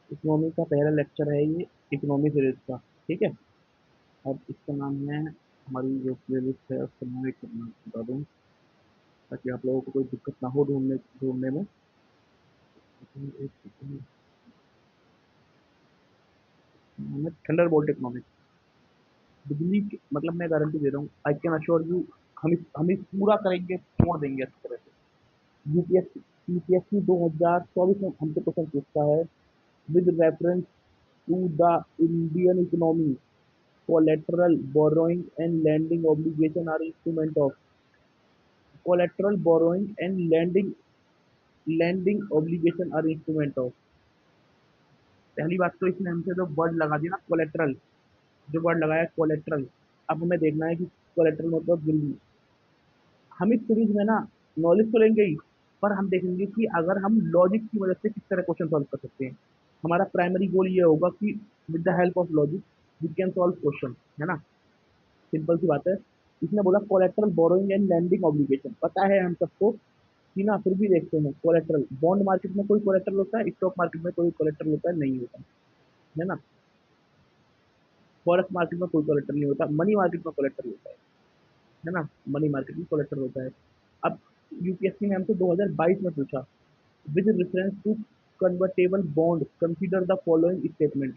Economy का पहला lecture है ये, इकोनॉमी सीरीज का। ठीक है। अब इसका नाम है, हमारी जो प्लेलिस्ट है उसका नाम एक नाम बता दूँ, ताकि आप लोगों को कोई दिक्कत ना हो ढूंढने ढूंढने में। Thunder bolt economics. बिजली मतलब मैं गारंटी दे रहा हूँ, आई कैन अश्योर यू, हम इस पूरा करेंगे, छोड़ देंगे अच्छी तरह से। यूपीएससी यूपीएससी 2024 में हमसे क्वेश्चन पूछता है, with reference to the Indian economy, collateral borrowing and lending obligation are instrument of, collateral borrowing and lending obligation are instrument of। पहली बात तो इसने हमसे जो वर्ड लगा दिया ना कोलेट्रल, जो वर्ड लगाया कोलेट्रल, अब हमें देखना है कि कोलेट्रल मतलब गिरवी। हम इस सीरीज में ना नॉलेज तो लेंगे ही, पर हम देखेंगे कि अगर हम लॉजिक की मदद से किस तरह क्वेश्चन सॉल्व कर सकते हैं। हमारा प्राइमरी गोल ये होगा कि with the help of logic we can solve question, है ना। सिंपल सी बात है। इसने बोला collateral borrowing and lending obligation, पता है हम सबको कि ना, फिर भी देखते हैं। कोलेट्रल, बॉन्ड मार्केट में कोई कोलेट्रल होता है, स्टॉक मार्केट में कोई कोलेट्रल होता है, नहीं होता, है ना। फॉरेक्स मार्केट में कोई कोलेट्रल नहीं होता, मनी मार्केट में कोलेट्रल होता है ना। मनी मार्केट में कोलेट्रल होता है। अब यूपीएससी ने हमसे 2022 में पूछा, with reference to convertible bond consider the following statement.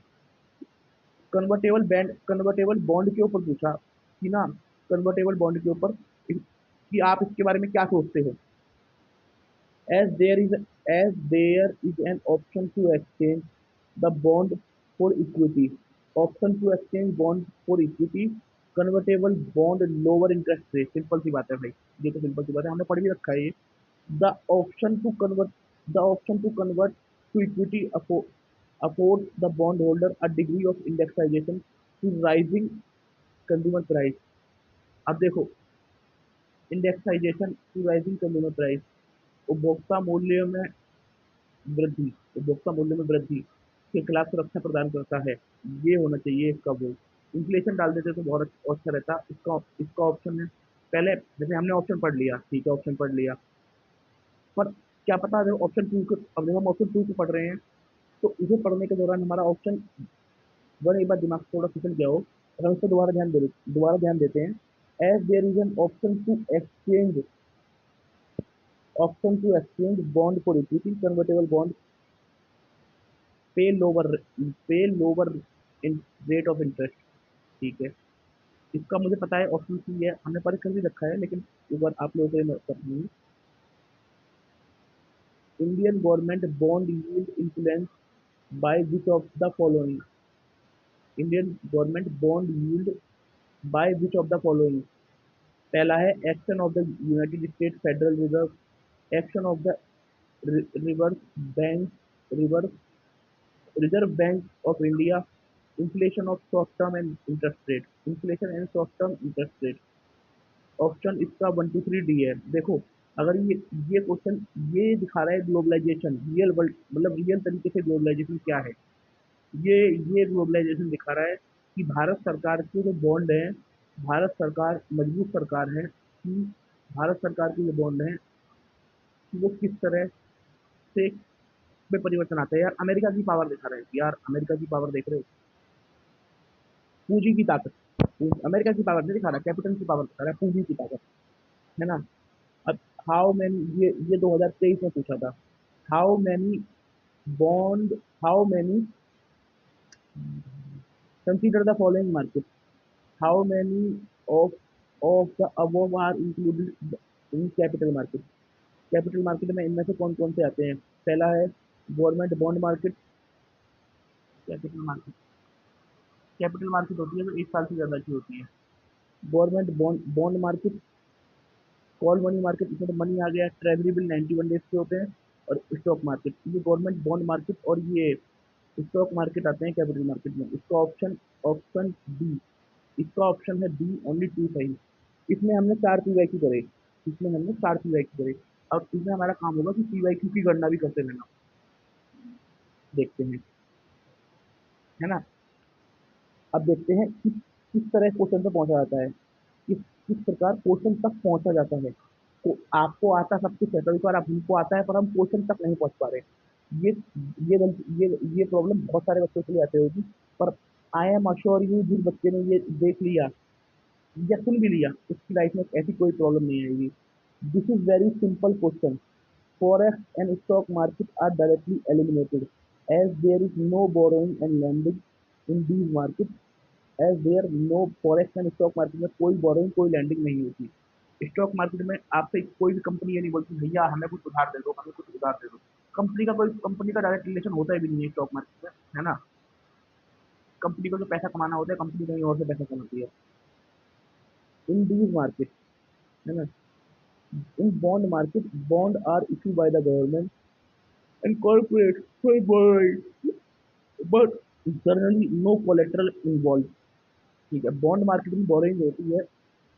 Convertible bond के ऊपर पूछा कि ना, कन्वर्टेबल बॉन्ड के ऊपर कि आप इसके बारे में क्या सोचते हो। as there is as there is an option to exchange the bond for equity, option to exchange bond for equity, convertible bond lower interest rate। Simple सी बात है भाई, ये तो सिंपल सी बात है, हमने पढ़ भी रखा है ये। the option to convert the option to convert to equity affords the bondholder a degree of indexation to rising consumer price। अब देखो, इंडेक्साइजेशन टू राइजिंग कंज्यूमर प्राइस, उपभोक्ता मूल्य में वृद्धि, उपभोक्ता मूल्य में वृद्धि के खिलाफ सुरक्षा प्रदान करता है। ये होना चाहिए इसका वो। इन्फ्लेशन डाल देते तो बहुत अच्छा रहता। इसका इसका ऑप्शन है, पहले जैसे हमने ऑप्शन पढ़ लिया, ठीक है, ऑप्शन पढ़ लिया, पर क्या पता जब ऑप्शन टू को, अब जब हम ऑप्शन टू को पढ़ रहे हैं, तो इसे पढ़ने के दौरान हमारा ऑप्शन वन एक बार दिमाग से थोड़ा फिसल गया हो, अगर उस पर दोबारा ध्यान देते हैं। As there is an option to exchange bond for equity, convertible bond pay lower pay lower in rate of interest. ठीक है, इसका मुझे पता है ऑप्शन सी है, हमने पढ़ कर भी रखा है, लेकिन एक बार आप लोगों को करनी है। Indian government bond yield influence by which of the following, Indian government bond yield by which of the following. पहला है action of the United state federal reserve, action of the reverse bank reverse reserve bank of India, inflation of short term and interest rate, inflation and short term interest rate. Option इसका 1 2 3 D है। देखो, अगर ये question ये दिखा रहा है globalisation, real world मतलब रियल तरीके से ग्लोबलाइजेशन क्या है, ये ग्लोबलाइजेशन दिखा रहा है कि भारत सरकार के जो बॉन्ड हैं, भारत सरकार मजबूत सरकार है कि भारत सरकार के जो बॉन्ड हैं कि वो किस तरह से में परिवर्तन आता है। यार अमेरिका की पावर दिखा रहा है, यार अमेरिका की पावर देख रहे हो, पूंजी की ताकत। अमेरिका की पावर नहीं दिखा रहा, कैपिटल की पावर दिखा रहा है, पूंजी की ताकत, है ना। अब हाउ मैनी, ये 2023 में पूछा था। How many bond, how many, consider the following market, how many of of the above are included in capital market. Capital market में इनमें से कौन कौन से आते हैं। पहला है government bond market. Capital market, capital market होती है जो 1 साल से ज़्यादा की होती है। Government bond bond market, call money market, इसमें तो मनी आ गया, ट्रेजरी बिल 91 डेज के होते हैं, और स्टॉक मार्केट, ये गवर्नमेंट बॉन्ड मार्केट और ये स्टॉक मार्केट आते हैं कैपिटल मार्केट में। इसका ऑप्शन ऑप्शन डी, इसका ऑप्शन है डी, ओनली टू सही। इसमें हमने 4 पीवाईक्यू करे, इसमें हमने 4 पीवाईक्यू करे। अब इसमें हमारा काम होगा कि पीवाईक्यू की गणना भी करते रहना, देखते हैं, है ना। अब देखते हैं कि किस तरह क्वेश्चन तक पहुंचा जाता है, किस प्रकार क्वेश्चन तक पहुंचा जाता है। तो आपको आता सब कुछ है, कभी कभार आप हमको आता है पर हम क्वेश्चन तक नहीं पहुंच पा रहे। ये ये प्रॉब्लम बहुत सारे बच्चों के लिए आते होगी, पर आई एम अश्योर यू जिस बच्चे ने ये देख लिया या सुन भी लिया, उसकी लाइफ में ऐसी कोई प्रॉब्लम नहीं आएगी। This is very simple question. Forex and stock market are directly eliminated as there is no borrowing and lending in these markets, as there no forex and stock market में कोई borrowing कोई lending नहीं होती। Stock market में आपसे कोई भी company ये नहीं बोलती भैया हमें कुछ उधार दे दो, हमें कुछ उधार दे दो। कंपनी का डायरेक्ट रिलेशन होता ही भी नहीं है स्टॉक मार्केट में, है ना। कंपनी को जो पैसा कमाना होता है कंपनी कहीं और से पैसा कमाती है। इन दीज मार्केट, है ना, in bond market bond are issue by the government and corporate for borrowing, but generally no collateral involve. ठीक है, बॉन्ड मार्केट में बोरिंग होती है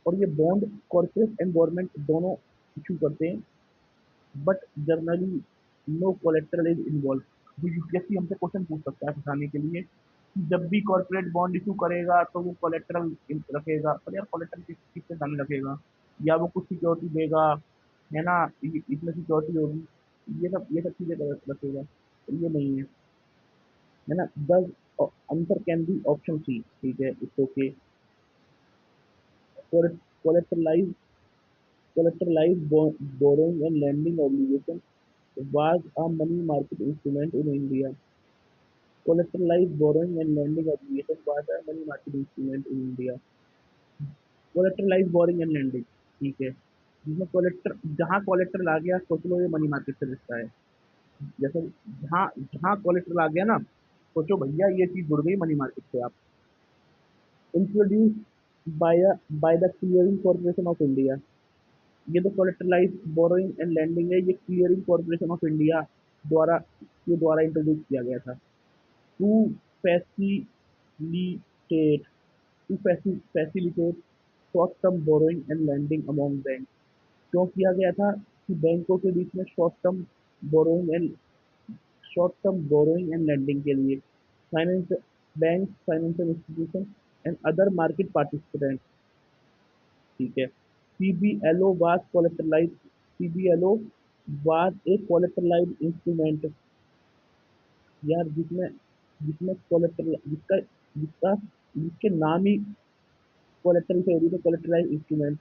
और ये बॉन्ड कॉर्पोरेट एंड गवर्नमेंट दोनों इशू करते हैं, but generally no collateral is involve. तो यूपीएससी हमसे क्वेश्चन पूछ सकता है फंसाने के लिए कि जब भी कॉर्पोरेट बॉन्ड इशू करेगा तो वो कोलेट्रल रखेगा, पर यार कोलेट्रल किस पे दान रखेगा, या वो कुछ सिक्योरिटी देगा, है ना, इसमें सिक्योरिटी होगी, ये सब चीजें रखेगा, तो ये नहीं है ना। This answer can be option C. ठीक है, it's okay. Collateralize collateralized borrowing and lending obligation was a money market instrument in India. Collateralized borrowing and lending obligation was a money market instrument in India. Collateralized borrowing and lending, ठीक है, जिसमें collector, जहाँ collector आ गया सोच लो ये money market से रिश्ता है। जैसे जहाँ जहाँ कोलेक्टर आ गया ना, सोचो भैया ये चीज जुड़ गई मनी मार्केट से। आप introduce by the clearing corporation of India. ये तो कोलेटरलाइज बोरोइंग एंड लैंडिंग है, ये क्लियरिंग कॉर्पोरेशन ऑफ इंडिया द्वारा इंट्रोड्यूस किया गया था। To facilitate to facilitate short term borrowing and lending among bank. क्यों किया गया था कि बैंकों के बीच में borrowing and short term borrowing and lending के लिए finance bank financial institution and other market participant. ठीक है, CBLO was कोलेटरलाइज, सीबीएलओ was a कोलेटरलाइज instrument. यार जिसमें जिसमें कोलेटरल जिसका जिसका जिसके नाम ही कोलेटरल से होगी, तो collateralize instrument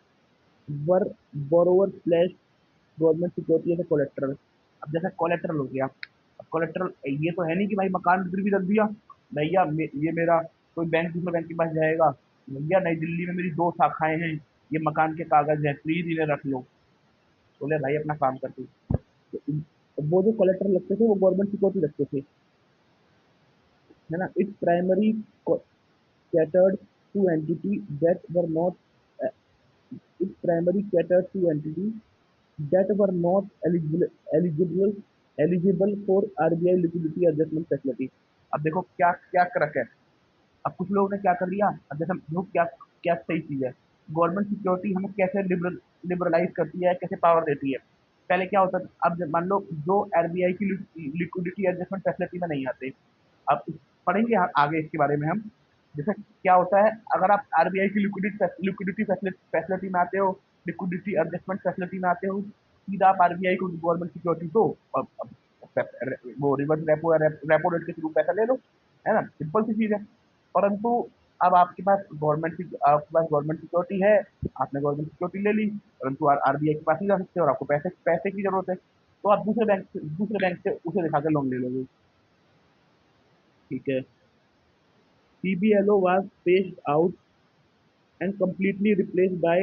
where borrower slash government security as collateral. अब जैसा कोलेटरल हो गया, अब कोलेटरल ये तो है नहीं कि भाई मकान गिरवी रख दिया भैया, ये मेरा कोई बैंक दूसरे बैंक के पास जाएगा, भैया नई दिल्ली में मेरी 2 शाखाएं हैं, ये मकान के कागज है प्लीज इन्हें रख लो। बोले भाई अपना काम करते। तो वो जो कलेक्टर लगते थे वो गवर्नमेंट सिक्योरिटी रखते थे, है ना। It primary catered to entity that were not it primary catered to entity that were not eligible eligible for RBI liquidity adjustment facility. अब देखो क्या क्या क्रक है। अब कुछ लोगों ने क्या कर लिया, अब जैसे देखो क्या क्या सही चीज है। गवर्नमेंट सिक्योरिटी हमें कैसे लिबरलाइज करती है, कैसे पावर देती है। पहले क्या होता था, अब मान लो जो आरबीआई की लिक्विडिटी एडजस्टमेंट फैसिलिटी में नहीं आते। अब पढ़ेंगे आगे इसके बारे में हम। जैसे क्या होता है, अगर आप आरबीआई की लिक्विडिटी फैसिलिटी में आते हो, लिक्विडिटी एडजस्टमेंट फैसिलिटी में आते हो, सीधा आप आरबीआई को गवर्नमेंट सिक्योरिटी दो, वो रिवर्स रेपो रेट के थ्रू पैसा ले लो, है ना, सिंपल सी चीज है। परंतु अब आपके पास गवर्नमेंट सिक्योरिटी है, आपने गवर्नमेंट सिक्योरिटी ले ली, परंतु आरबीआई के पास नहीं जा सकते और आपको पैसे पैसे की जरूरत है, तो आप दूसरे बैंक से उसे दिखा के लोन ले लोगे। ठीक है, CBLO was phased out and completely replaced by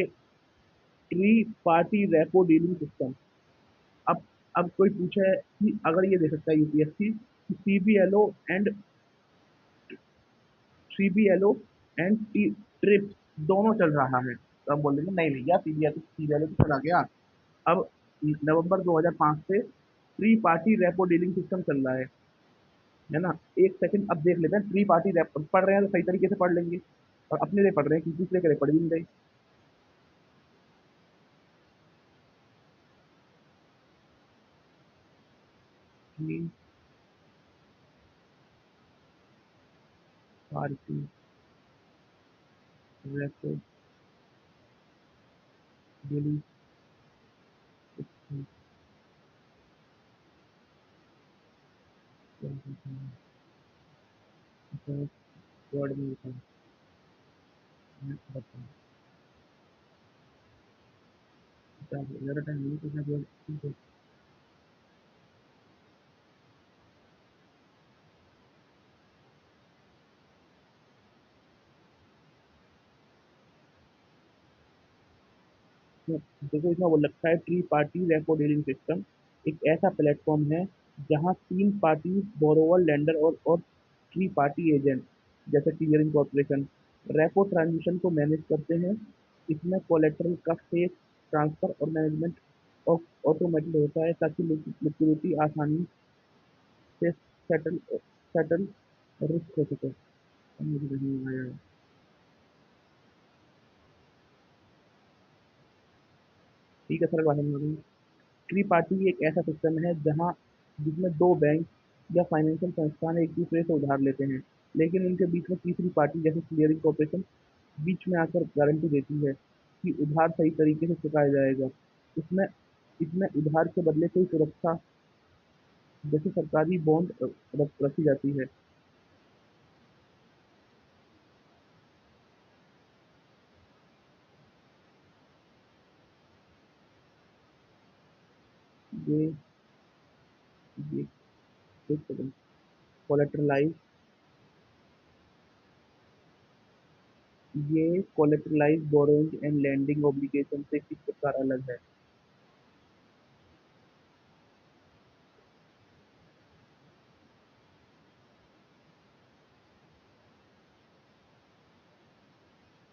three-party repo dealing system। अब अब कोई पूछे कि अगर ये दे सकता है यूपीएससी कि सीबीएलओ एंड ट्रिप्स दोनों चल रहा है, तो हम बोल देंगे नहीं भैया सीबीएलओ तो चला गया। अब नवंबर 2005 से three party repo dealing system चल रहा है ना। एक सेकंड अब देख लेते हैं, थ्री पार्टी रेपो पढ़ रहे हैं तो सही तरीके से पढ़ लेंगे, और अपने लिए पढ़ रहे हैं कि दूसरे के लिए पढ़ भी नहीं रहे। Three party repo dealing system. Word में लिखा है, बताओ क्या ज़्यादा टाइम नहीं तो मैं बोल ठीक है। तो देखो इसमें वो लगता है tree party repo dealing system एक ऐसा प्लेटफॉर्म है जहां तीन पार्टी बोरोवर लेंडर और थ्री पार्टी एजेंट जैसे क्लियरिंग कॉर्पोरेशन रेपो ट्रांजिशन को मैनेज करते हैं। इसमें कोलेटरल का सेफ ट्रांसफर और मैनेजमेंट ऑटोमेटेड होता है ताकि लिक्विडिटी आसानी से सेटल सेटल रिस्क हो सके। मुझे नहीं आया। ठीक है सर, बात हम ट्री पार्टी एक ऐसा सिस्टम है जहां जिसमें दो बैंक या फाइनेंशियल संस्थान एक दूसरे से उधार लेते हैं, लेकिन उनके बीच में तीसरी पार्टी जैसे क्लियरिंग कॉर्पोरेशन बीच में आकर गारंटी देती है कि उधार सही तरीके से चुकाया जाएगा। इसमें इसमें उधार के बदले कोई सुरक्षा जैसे सरकारी बॉन्ड रखी जाती है। ये ये एक सेकंड। कोलेटरलाइज ये कोलेटरलाइज बोरोइंग एंड लैंडिंग ऑब्लिगेशन से किस प्रकार अलग है?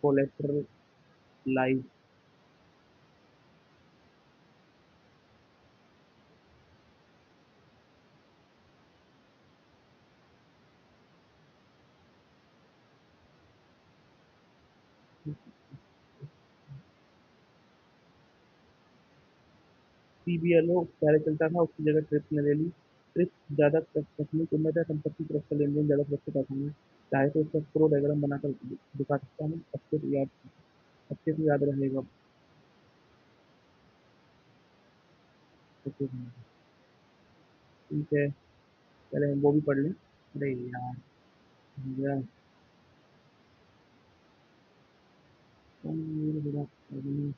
कोलेटरलाइज सीबीएलओ पहले चलता था, उसकी जगह ट्रिप्स ने ले ली। ट्रिप्स ज़्यादा तकनीक उन्नत है, संपत्ति सुरक्षा लेन देन ज़्यादा सुरक्षित आसान है। चाहे तो इसका प्रो डायग्राम बनाकर दिखा सकता हूँ, अच्छे से याद रहेगा। अच्छे से। ठीक है, पहले हम वो भी पढ़ लें। अरे यार, भैया, तुम मेरे बड़ा नहीं।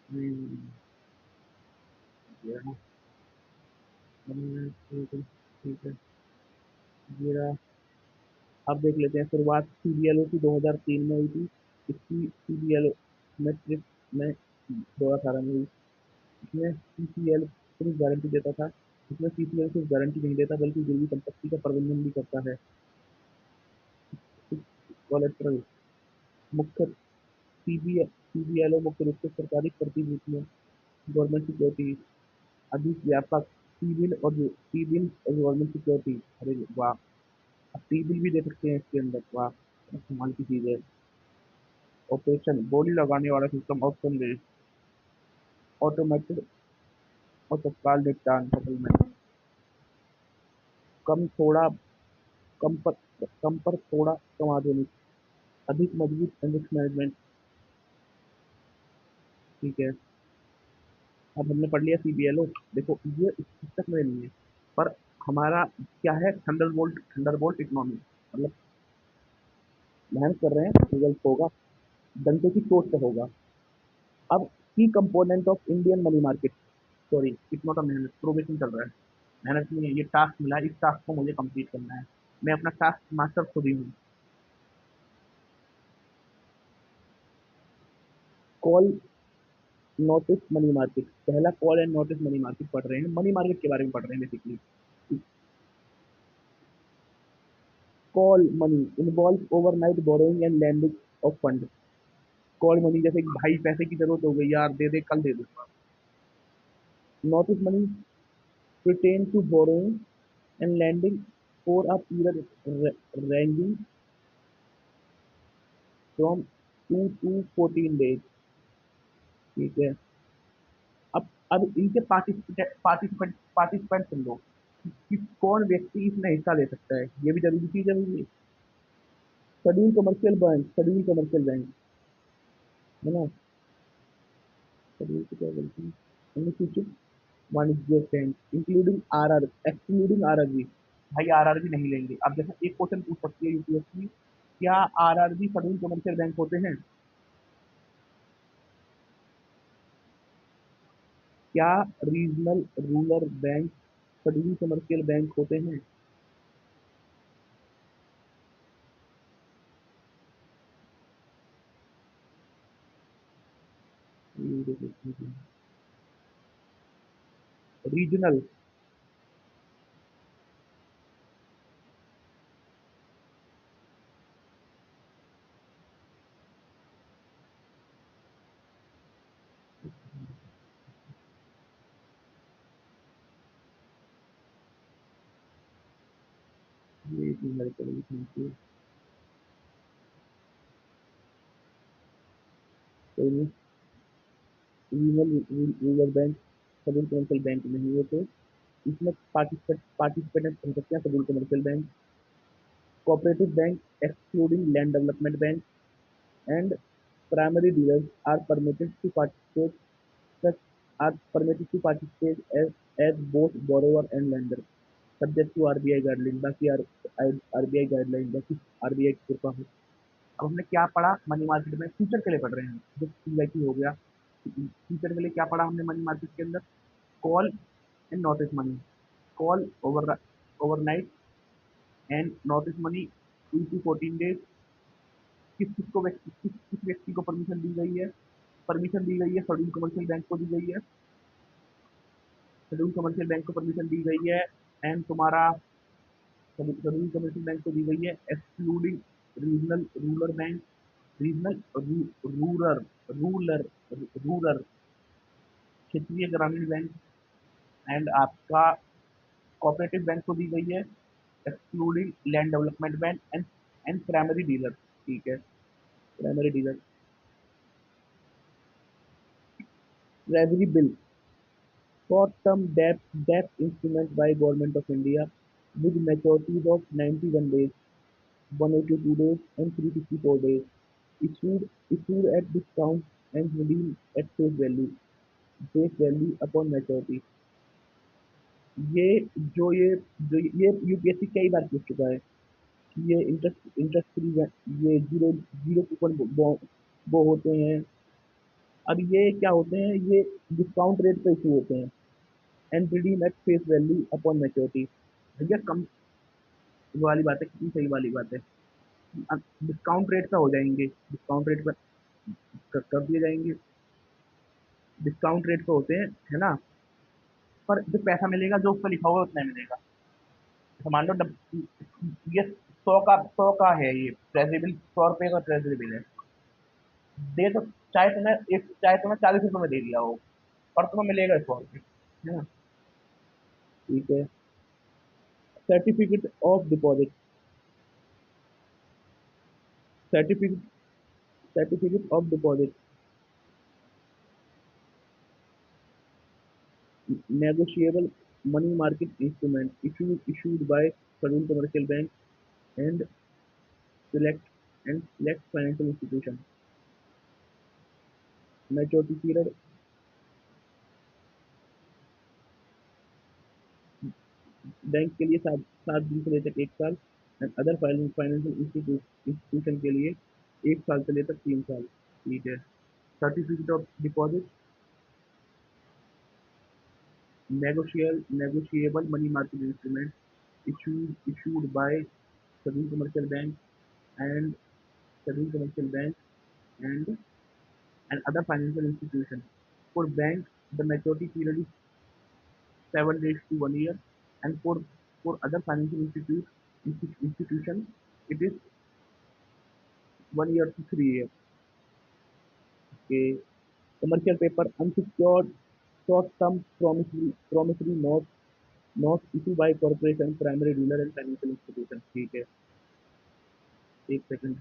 नहीं, यार, ठीक है, ठीक है। मेरा अब देख लेते हैं, शुरुआत सीबीएलओ की 2003 में हुई थी। इसकी सीबीएलओ में ट्रिप्स में 2018 में हुई। इसमें सीसीएल सिर्फ गारंटी देता था। इसमें सीसीएल सिर्फ गारंटी नहीं देता बल्कि गिरवी संपत्ति का प्रबंधन भी करता है। कोलेट्रल मुख्य सीबीएलओ मुख्य रूप से सरकारी प्रतिभूतियां, गवर्नमेंट सिक्योरिटी, अधिक व्यापक टी बिल और गवर्नमेंट सिक्योरिटी। अरे वाह, अब टी बिल भी दे सकते हैं इसके अंदर, वाह, कमाल की चीज है। ऑपरेशन बोली लगाने वाला सिस्टम, ऑप्शन बेस्ड, ऑटोमेटेड और तत्काल निपटान सेटलमेंट, कम थोड़ा कम पर थोड़ा कम आधुनिक, अधिक मजबूत रिस्क मैनेजमेंट। ठीक है, अब हमने पढ़ लिया सीबीएलओ। देखो ये इस पुस्तक में नहीं है, पर हमारा क्या है, थंडरबोल्ट इकोनॉमी, मतलब मेहनत कर रहे हैं, रिजल्ट होगा, डंके की चोट पे होगा। अब की component of Indian money market, sorry it's not a मेहनत, प्रोबेशन चल रहा है, मेहनत नहीं है, ये टास्क मिला है, इस टास्क को मुझे कंप्लीट करना है। मैं अपना टास्क मास्टर खुद ही हूँ। कॉल नोटिस मनी मार्केट, पहला call and notice money market पढ़ रहे हैं, मनी मार्केट के बारे में पढ़ रहे हैं basically. Call money involve overnight borrowing and lending of fund. Call money जैसे कि भाई पैसे की जरूरत हो गई यार, दे दे, कल दे दूंगा। Notice money pertain to borrowing and lending for a period ranging from 2 to 14 days। ठीक है, अब इनके पार्टिसिपेंट सुन लो कि कौन व्यक्ति इसमें हिस्सा ले सकता है, ये भी जरूरी चीज है। शेड्यूल कमर्शियल बैंक, है ना? शेड्यूल की क्या बोलते हैं, अनुसूचित वाणिज्य bank including our excluding RRB. भाई आरआरबी नहीं लेंगे। अब जैसे एक क्वेश्चन पूछ सकती है यूपीएससी, क्या आरआरबी सभी कमर्शियल बैंक होते हैं? क्या रीजनल रूरल बैंक सभी कमर्शियल बैंक होते हैं? रीजनल। ये चीज मेरे को लिखनी चाहिए। कोई नहीं। रीजनल रूरल बैंक सभी कमर्शियल बैंक नहीं होते। इसमें पार्टिसिपेट हो सकते हैं सभी commercial bank. Cooperative bank excluding land development bank and primary dealers are permitted to participate such are permitted to participate as both borrower and lender subject to RBI guidelines। बाकी RBI guideline बाकी RBI की कृपा हो। अब हमने क्या पढ़ा money market में? फ्यूचर के लिए पढ़ रहे हैं जो सीआईटी हो गया। फ्यूचर के लिए क्या पढ़ा हमने मनी मार्केट के अंदर? Call and notice money. Call overnight and notice money 2 to 14 days। किस व्यक्ति को परमिशन दी गई है? परमिशन दी गई है शेड्यूल कमर्शियल बैंक को दी गई है। शेड्यूल कमर्शियल बैंक को परमिशन दी गई है। एंड तुम्हारा शेड्यूल कमर्शियल बैंक को दी गई है excluding regional rural bank, regional rural rural rural क्षेत्रीय ग्रामीण बैंक। एंड आपका कोऑपरेटिव बैंक को दी गई है excluding land development bank and primary dealer. ठीक है, primary dealer. Treasury bill short term debt instrument by government of India with maturities of 91 days, 182 days, and 364 days, issued at discount and redeemed at face value upon maturity। ये ये UPSC कई बार पूछ चुका है कि ये इंटरेस्ट फ्री, ये zero zero coupon वो होते हैं। अब ये क्या होते हैं? ये डिस्काउंट रेट पे इशू होते हैं and redeem at face value upon maturity. भैया कम वो वाली बात है, कितनी सही वाली बात है। डिस्काउंट रेट पे हो जाएंगे, डिस्काउंट रेट पर कर दिए जाएंगे। डिस्काउंट रेट पे होते हैं, है ना? पर जो पैसा मिलेगा जो उस पर लिखा हुआ है उतना ही मिलेगा। तो मान लो ये 100 का है, ये ट्रेजरी बिल 100 रुपये का ट्रेजरी बिल है। दे तो चाहे तुम्हें 40 रुपये में दे दिया हो, पर तुम्हें मिलेगा 100 रुपये, है ना? ठीक है। Certificate of deposit. Certificate certificate of deposit negotiable money market instrument issued by scheduled commercial bank and select select financial institution। Maturity period bank के लिए 7 दिन से लेकर 1 साल एंड अदर फाइनेंशियल इंस्टीट्यूशन के लिए 1 साल से लेकर 3 साल। ठीक है। Certificate of deposit negotiable money market instrument issued by scheduled commercial bank and scheduled commercial bank and other financial institution। For bank, the maturity period is 7 days to 1 year, and for other financial institution, it is 1 year to 3 years। Okay. Commercial paper unsecured short-term promissory notes issued by corporation, primary dealer and financial institution। ठीक है। एक second.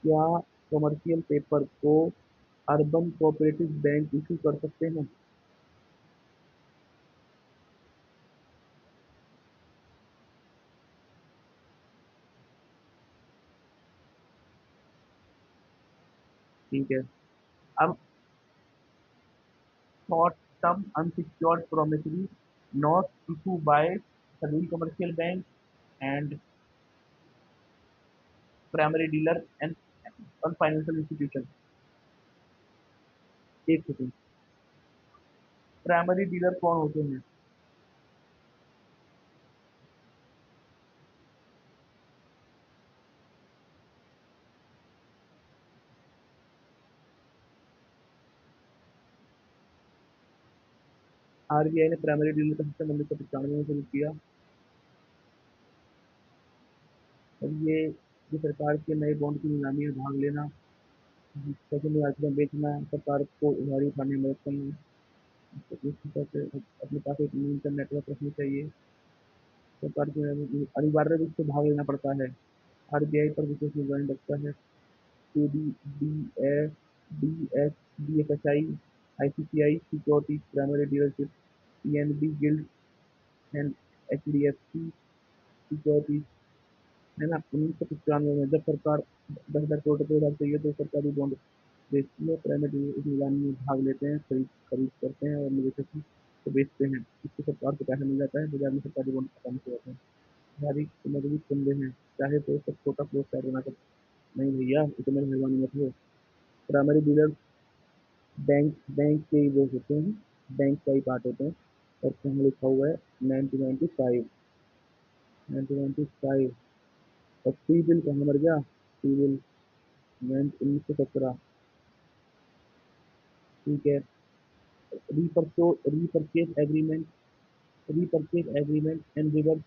क्या commercial paper को urban cooperative bank issue कर सकते हैं? ठीक है। अब short-term unsecured promissory notes issued by scheduled commercial banks and primary dealers and financial institutions. एक सेकंड, प्राइमरी डीलर कौन होते हैं? आरबीआई ने प्राइमरी डीलर का सिस्टम 1995 में शुरू किया और ये सरकार के नए बॉन्ड की नीलामी में भाग लेना, सेकेंडरी मार्केट में बेचना, सरकार को उधारी उठाने में मदद करना। तो इस हिसाब से अपने पास एक न्यूनतम नेटवर्क रखनी चाहिए। सरकार को अनिवार्य रूप से भाग लेना पड़ता है। आरबीआई पर विशेष निगरानी रखता है। CD, DS, DS, DFSI, ICCI securities primary dealership, PNB gilt and HDFC securities, है ना? 1995 में जब सरकार 10,000 करोड़ रुपये उधार चाहिए तो सरकारी बॉन्ड बेचती है, प्राइमरी इस नीलामी में भाग लेते हैं, खरीद खरीद करते हैं और निवेशक को बेचते हैं। इससे सरकार को पैसा मिल जाता है, बाजार में सरकारी बॉन्ड आसानी से होते हैं। भारी मजबूत कुंदे हैं, चाहे तो सब छोटा क्लोज साइड बना कर। नहीं भैया, इतने मेहरबानी मत हो। प्राइमरी डीलर बैंक बैंक के ही वो होते हैं, बैंक का ही पार्ट होते हैं। और कहाँ लिखा हुआ है 1995, 1995। और टी बिल कहाँ मर गया? T bill 1917। ठीक है। Repurchase agreement, repurchase agreement and reverse,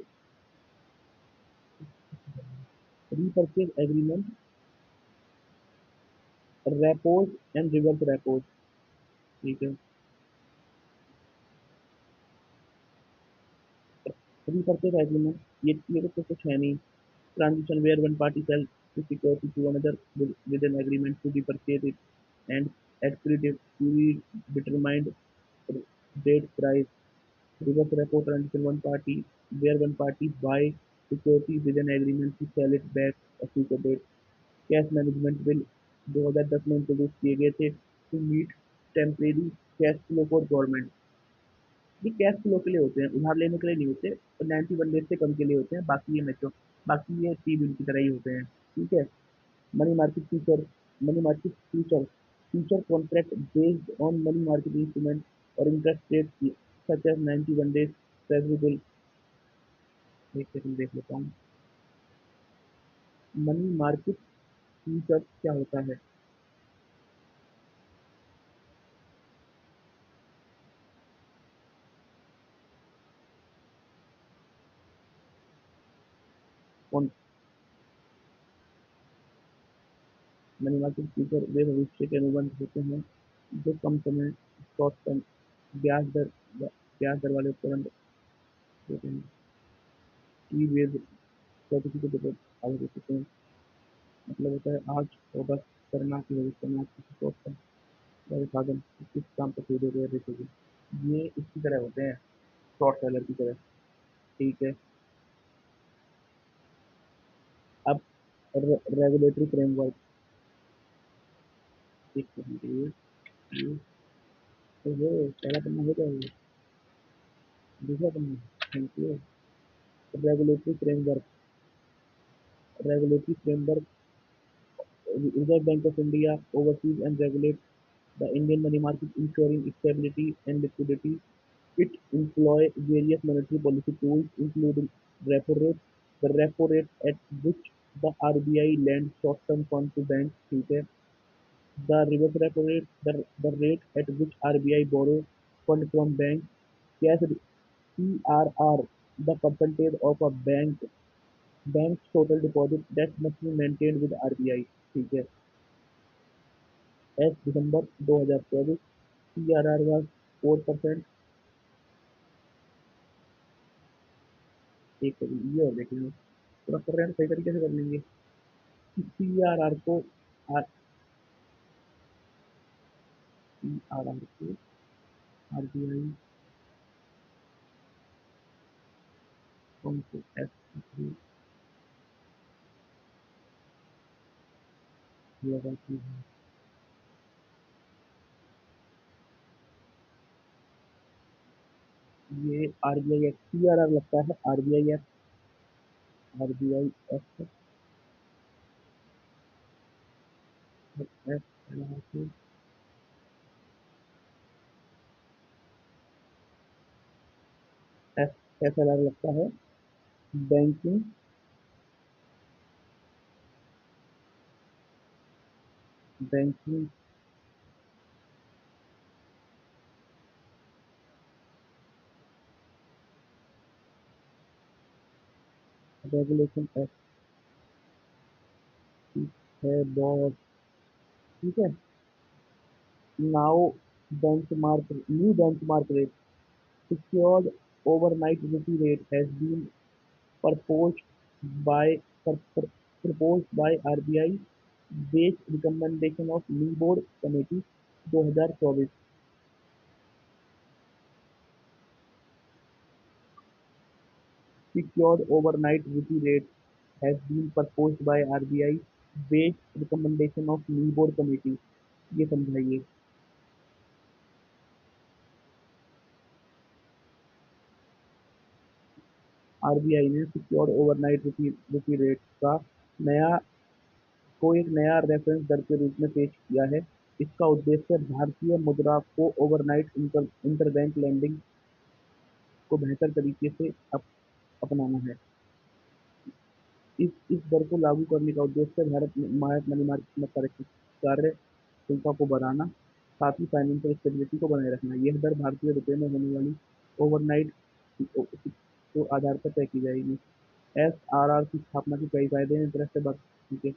repurchase agreement, repos and reverse repos. ठीक है। रीपरचेज एग्रीमेंट, ये तो कुछ है नहीं। Transaction where one party sell to security to another with an agreement to repurchase it and at predetermined date price. Reverse repo transition one party where one party buy security with an agreement to sell it back a future date. Cash management bill 2010 में introduce किए गए थे to meet temporary cash flow for government. ये cash flow के लिए होते हैं, उधार लेने के लिए नहीं होते, और 91 डेज से कम के लिए होते हैं। बाकी ये मैच्योर, बाकी ये टी बिल की तरह ही होते हैं। ठीक है। Money market future, money market future, future contract based on money market instrument और interest rate such as 91 days treasury bill. एक सेकंड देख लेता हूँ। मनी मार्केट फ्यूचर क्या होता है? कौन? मनी मार्केट फ्यूचर वे भविष्य के अनुबंध होते हैं जो कम समय, शॉर्ट टर्म, ब्याज दर ब्याज दर वाले उपकरण होते हैं। की वे सर्टिफिकेट आगे होते हैं। मतलब होता है आज और बस करना कि भविष्य में आप किसी शॉर्ट टर्म या साधन किस काम पर खरीदोगे या बेचोगे। ये इसकी तरह होते हैं, शॉर्ट सेलर की तरह। ठीक है। अब रेगुलेटरी फ्रेमवर्क, एक सेकंड के लिए, ये तो वो पहला पन्ना हो जाएगा, दूसरा पन्ना। Thank you. Regulatory framework, regulatory framework, reserve bank of India oversees and regulates the Indian money market, ensuring stability and liquidity. It employs various monetary policy tools, including repo rate, the repo rate at which the RBI lends short-term funds to banks, ठीक है। The reverse repo rate, the rate at which RBI borrows fund from banks, cash CRR, the percentage of a bank's total deposit that must be maintained with RBI, ठीक है। As December 2024, CRR was 4%। एक second, ये और देख लेंगे, थोड़ा कर रहे हैं सही तरीके से कर लेंगे। सीआरआर को सीआरआर को आरबीआई कौन से एस लगाती है? ये आरबीआई एक्ट CRR लगता है, RBI act, RBI act, F F L R लगता है, बैंकिंग, बैंकिंग रेगुलेशन एक्ट, ठीक है बॉस, ठीक है। Now benchmark, new benchmark rate, secured overnight rupee rate has been proposed by proposed by RBI based recommendation of knee board committee 2024। Secured overnight rupee rate has been proposed by RBI based recommendation of knee board committee, ये समझाइए। RBI ने secured overnight रुपी rate का नया एक नया reference दर के रूप में पेश किया है। इसका उद्देश्य भारतीय मुद्रा को ओवरनाइट इंटरबैंक लेंडिंग को बेहतर तरीके से अपनाना है। इस दर को लागू करने का उद्देश्य भारत मनी मार्केट में कार्यशीलता को बढ़ाना, साथ ही फाइनेंशियल स्टेबिलिटी को बनाए रखना। यह दर भारतीय रुपये में होने वाली ओवरनाइट को आधार पर तय की जाएगी। SRR की स्थापना के कई फायदे हैं, इंटरेस्ट से बात, ठीक है,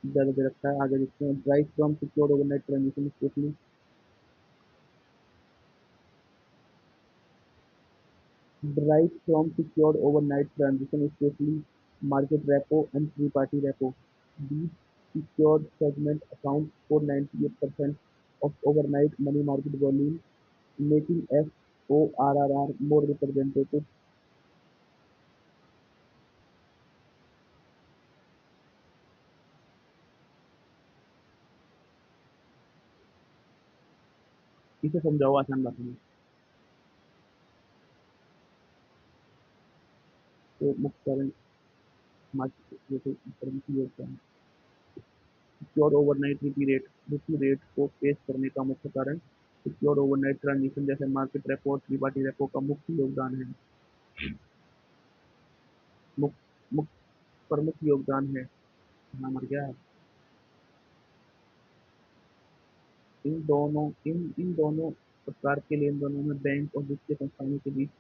ज़्यादा दे रखा है। आगे देखते हैं, drive from secure overnight transaction specially, drive from secure overnight transaction specially market repo and three party repo. These secured segment account for 98% of overnight money market volume, making SORR more representative। इसे समझाओ आसान भाषा में। तो मुख्य कारण market जैसे प्रमुख योगदान, सिक्योर ओवरनाइट रुपी रेट को पेश करने का मुख्य कारण सिक्योर ओवरनाइट ट्रांजेक्शन जैसे मार्केट रेपो और थ्री पार्टी रेपो का मुख्य योगदान है, मुख्य मुख्य प्रमुख योगदान है। हाँ, मर गया। इन दोनों प्रकार के लेन देनों में बैंक और वित्तीय संस्थानों के बीच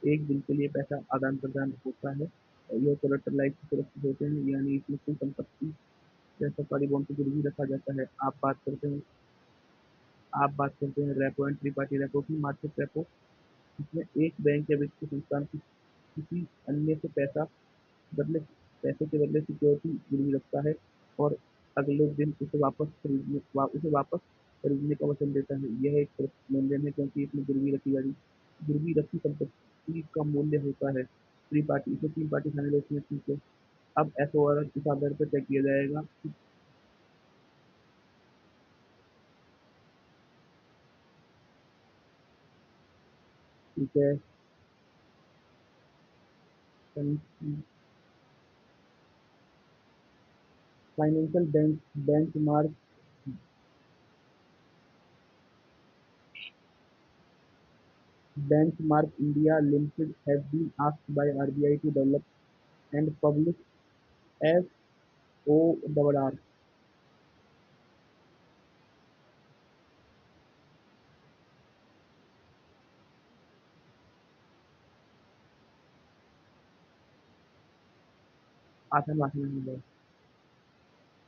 एक दिन के लिए पैसा आदान प्रदान होता है और यह कोलेटरलाइज सुरक्षित होते हैं, यानी इसमें कोई संपत्ति या सरकारी बॉन्ड को गिरवी रखा जाता है। आप बात करते हैं repo and three party repo की। मार्केट रेपो, इसमें एक बैंक या वित्तीय संस्थान किसी अन्य से बदले पैसे के बदले सिक्योरिटी गिरवी रखता है और अगले दिन उसे वापस खरीदने का वचन देता है। यह एक सुरक्षित लेन-देन है क्योंकि इसमें गिरवी रखी संपत्ति का मूल्य होता है। थ्री पार्टी, इसमें तीन पार्टी शामिल होती है, ठीक है। अब एसओआर किस आधार पर तय किया जाएगा? ठीक है। Financial benchmark Benchmark India Limited has been asked by RBI to develop and publish SORR। आसान भाषा में समझाओ,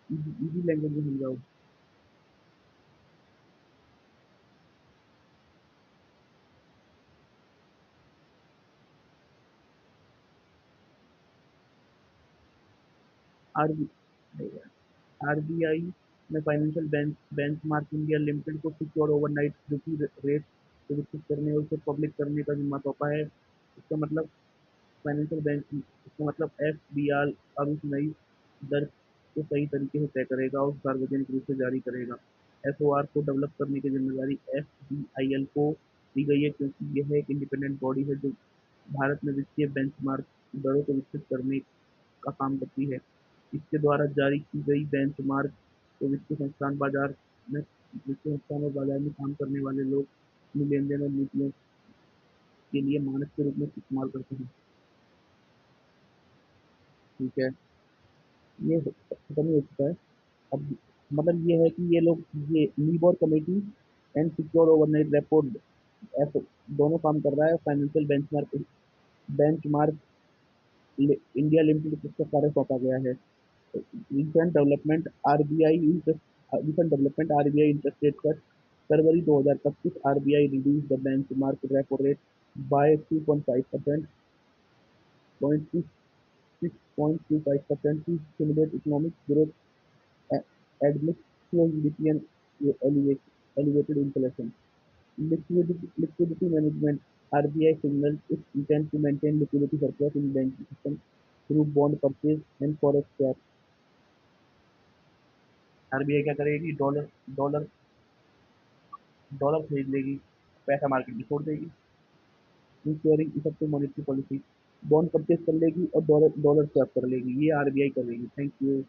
इजी लैंग्वेज में समझाओ। आरबी आरबीआई ने फाइनेंशियल बेंचमार्क इंडिया लिमिटेड को सिक्योर ओवरनाइट रुपी रेट विकसित करने और उसे पब्लिक करने का जिम्मा सौंपा है। इसका मतलब फाइनेंशियल बैंक, इसका मतलब एफबीआर अब इस नई दर को सही तरीके से तय करेगा और सार्वजनिक रूप से जारी करेगा। एसओआर को डेवलप करने की जिम्मेदारी एफबीआईएल को दी गई है क्योंकि यह एक इंडिपेंडेंट बॉडी है जो भारत में वित्तीय बेंचमार्क दरों को विकसित करने का काम करती है। इसके द्वारा जारी की गई बेंचमार्क को वित्तीय संस्थान और बाजार में काम करने वाले लोग अपनी लेन-देन और नीतियों के लिए मानक के रूप में इस्तेमाल करते हैं। ठीक है, ये खत्म ही हो चुका है। अब मतलब ये है कि ये लोग ये LIBOR committee and secure overnight repo ऐसे दोनों काम कर रहा है। फाइनेंशियल बेंचमार्क इंडिया लिमिटेड को इसका कार्य सौंपा गया है। Recent development RBI recent development RBI interest rate cut February 2025 RBI reduce the benchmark repo rate by 2.5% 0.625% to stimulate economic growth amidst slow GDP and elevated inflation. Liquidity management RBI signaled its intent to maintain liquidity surplus in banking system through bond purchase and forex swaps. RBI क्या करेगी? Dollar dollar dollar खरीद लेगी, पैसा market में छोड़ देगी। Ensuring effective monetary policy, bond purchase कर लेगी और डॉलर डॉलर स्वैप कर लेगी। ये आरबीआई करेगी। Thank you.